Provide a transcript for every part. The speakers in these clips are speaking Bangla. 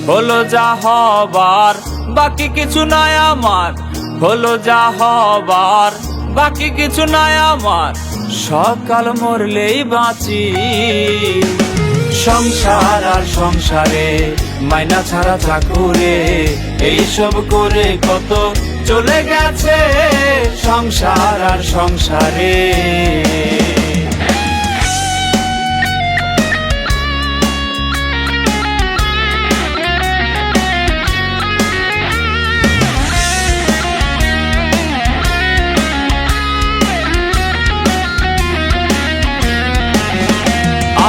হলো যা হবার বাকি কিছু নাই আমার, হলো যা হবার বাকি কিছু নাই আমার, সকাল মরলেই বাঁচি। সংসার আর সংসারে মাইনা ছাড়া চাকুরে, এইসব করে কত চলে গেছে সংসার আর সংসারে।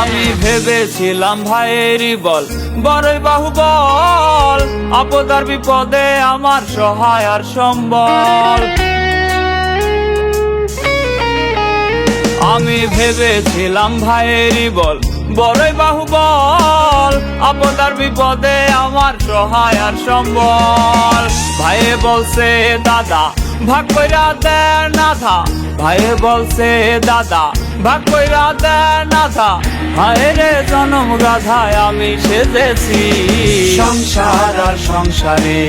আমি ভেবেছিলাম ভাইয়েরই বল বড়ই বাহুবল, আপদার বিপদে আমার সহায় আর সম্বল। আমি ভেবেছিলাম ভাইয়েরই বল বড়ই বাহুবল, আপদার বিপদে আমার সহায় আর সম্বল। ভাইয়ে বলছে দাদা ভাগ কইরা দে নাথা, ভাইয়ে বলছে দাদা ভাগ কইরা দে নাথা, হায় রে জনম গাধায় আমি সেজেছি। সংসার আর সংসারে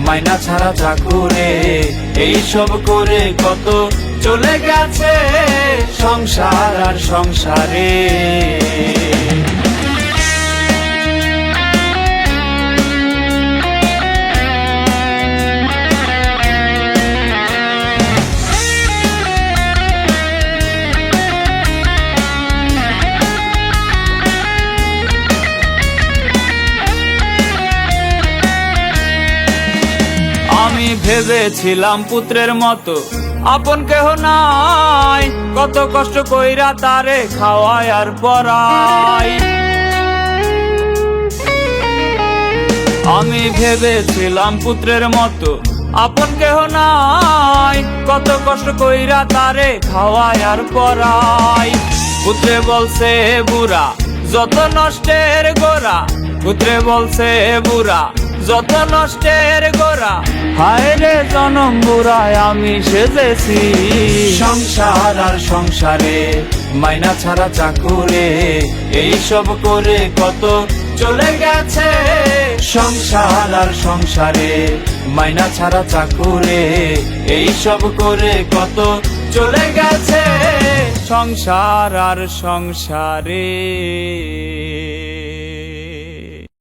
মাইনা ছাড়া চাকুরে, এইসব করে কত চলে গেছে সংসার আর সংসারে। আমি ভেবেছিলাম পুত্রের মতো আপন কেহ নাই, কত কষ্ট কইরা তারে খাওয়াই আর পরাই। আমি ভেবেছিলাম পুত্রের মতো আপন কেহ নাই, কত কষ্ট কইরা তারে খাওয়াই আর পরাই। পুত্রে বলছে বুড়া যত নষ্টের গোড়া, পুত্রে বলছে বুড়া যত নষ্টের গোড়া, হায় রে জনম বুড়ায় আমি সেজেছি। সংসার আর সংসারে মাইনা ছাড়া চাকুরে, এইসব করে কত চলে গেছে সংসার আর সংসারে মাইনা ছাড়া চাকুরে, এইসব করে কত চলে গেছে সংসার আর সংসারে।